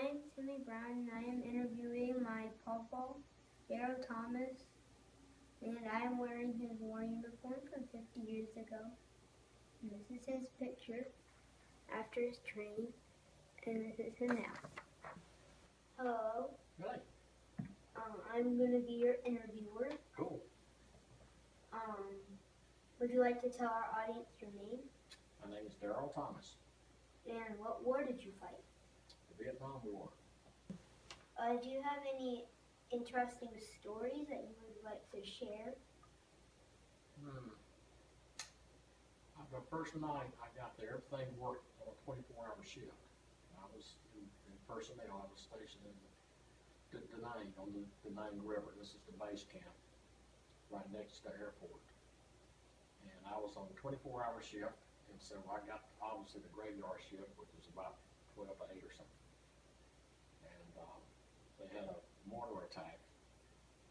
name's Timmy Brown, and I am interviewing my Pawpaw, Darrell Thomas, and I am wearing his war uniform from 50 years ago. And this is his picture after his training, and this is him now. Hello. Hi. I'm going to be your interviewer. Cool. Would you like to tell our audience your name? My name is Darrell Thomas. And what war did you fight? The Vietnam War. Do you have any interesting stories that you would like to share? The first night I got there, everything worked on a 24-hour shift. I was in personnel. I was stationed in 𝙑𝙀𝘼𝘾 on the 𝙑𝙀𝘼 River. This is the base camp right next to the airport. And I was on a 24-hour shift, and so I got obviously the graveyard shift, which was about 12 to 8 or something. And they had a mortar attack,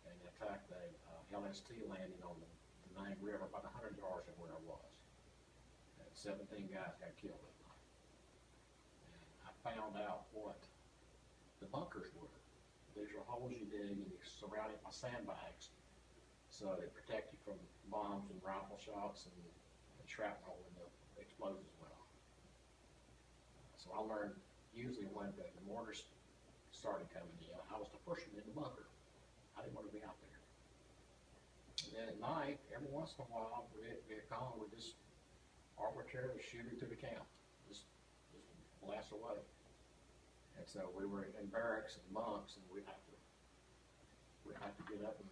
and they attacked a LST landing on the 𝙑𝙀𝘼 River about 100 yards from where I was. And 17 guys got killed that night. And I found out what the bunkers were. These are holes you dig and you surround it by sandbags so they protect you from bombs and rifle shots and shrapnel when the explosives went off. So I learned usually when the mortars started coming in, I was the first one in the bunker. I didn't want to be out there. And then at night, every once in a while, Vietcong would just arbitrarily shoot through the camp, just blast away. And so we were in barracks and bunks, and we'd have to get up and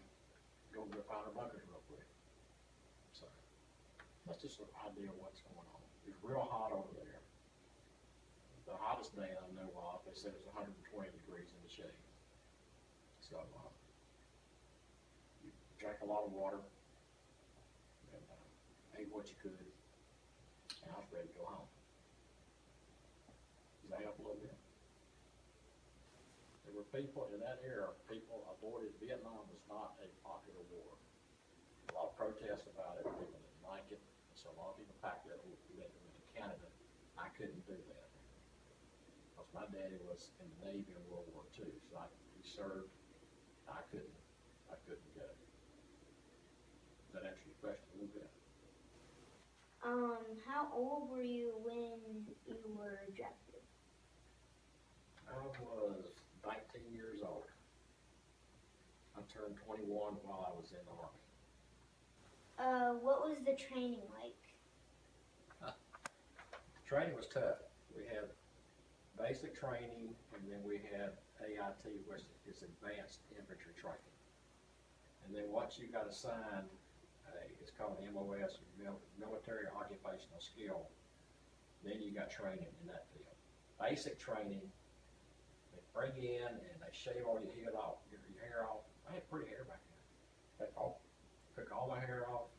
go find our bunkers real quick. So that's just an idea of what's going on. It's real hot over there. The hottest day I know of, they said it was 120 degrees in the shade. So you drank a lot of water and ate what you could, and I was ready to go home. Does that help a little bit? There were people in that era, people avoided. Vietnam was not a popular war. A lot of protests about it, people didn't like it, so a lot of people packed up and went to Canada. I couldn't do that. Because my daddy was in the Navy in World War II, so he served. I couldn't go. Does that answer your question a little bit? How old were you when you were drafted? I was 19 years old. I turned 21 while I was in the Army. What was the training like? Training was tough. We had basic training, and then we had AIT, which is Advanced Infantry Training. And then once you got assigned, it's called MOS, Military Occupational Skill, then you got training in that field. Basic training, they bring you in and they shave all your head off, get your hair off. I had pretty hair back then. They took all my hair off,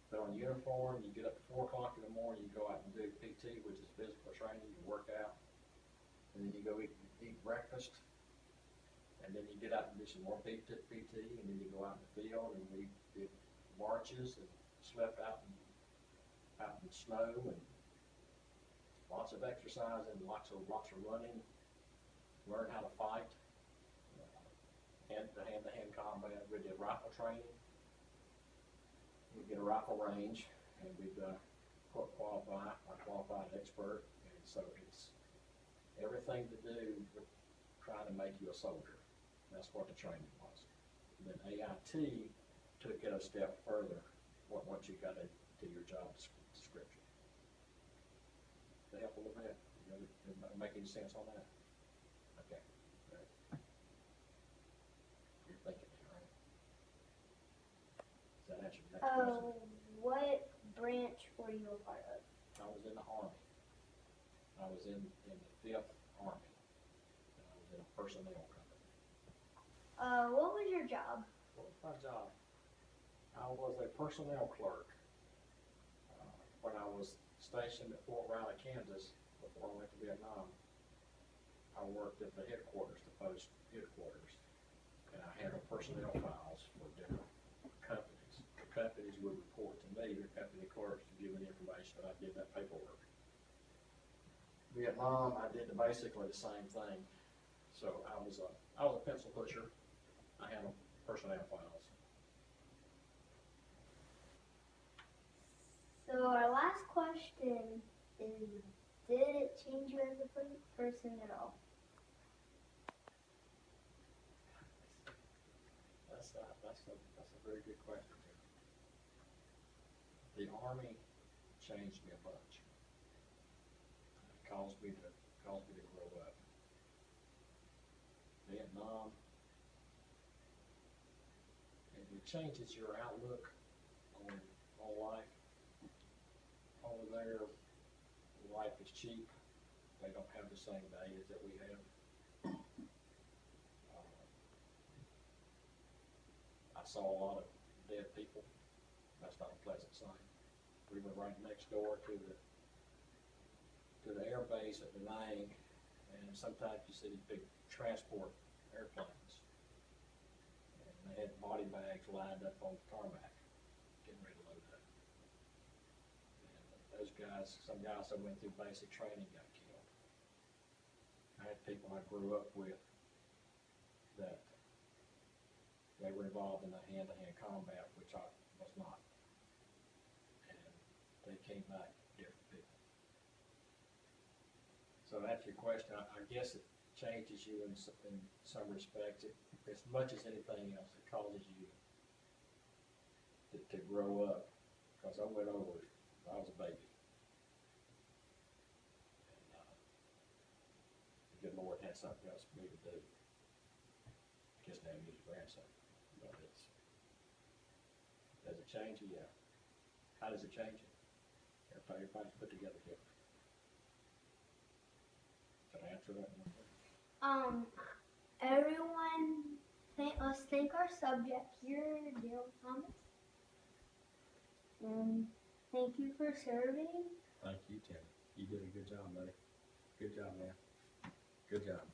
put on uniform, you get up at 4 o'clock in the morning, you go out and do PT, which is physical training, you work out, and then you go eat breakfast, and then you get out and do some more PT, and then you go out in the field, and we did marches and slept out in snow, and lots of exercise and lots of running. Learn how to fight, hand-to-hand combat. We did rifle training. We get a rifle range, and we'd qualified expert, and so it's everything to do with trying to make you a soldier. That's what the training was. And then AIT took it a step further once you got into your job description. Does that help a little bit? Does it make any sense on that? Okay. Right. You're thinking it, right? Does that answer the next question? What branch were you a part of? I was in the Army. I was in the 5th Army. And I was in a personnel company. What was your job? What was my job? I was a personnel clerk. When I was stationed at Fort Riley, Kansas, before I went to Vietnam, I worked at the headquarters, the post headquarters, and I handled personnel files for different companies. The companies would report to me, the company clerks would give me the information, and I did that paperwork. Vietnam, I did basically the same thing. So I was a pencil pusher. I handled personnel files. So our last question is, did it change you as a person at all? That's a very good question. The Army changed me a bunch. It caused me to grow up. Vietnam, it changes your outlook on life. Over there, life is cheap. They don't have the same values that we have. I saw a lot of dead people. That's not a pleasant sight. We were right next door to the air base at 𝙑𝙀𝘾𝙃, and sometimes you see these big transport airplanes, and they had body bags lined up on the tarmac, getting ready to load up. And those guys, some guys that went through basic training got killed. I had people I grew up with that they were involved in the hand-to-hand combat, which I was not. And they came back different people. So to answer your question, I guess it changes you in some respects. As much as anything else, it causes you to grow up. Because I went over it, I was a baby. And the good Lord had something else for me to do. I guess now I'm his grandson. But does it change you? Yeah. How does it change you? Everybody's put together different. Can I answer that one? Everyone, let's thank our subject here, Darrell Thomas. Thank you for serving. Thank you, Timmy. You did a good job, buddy. Good job, man. Good job.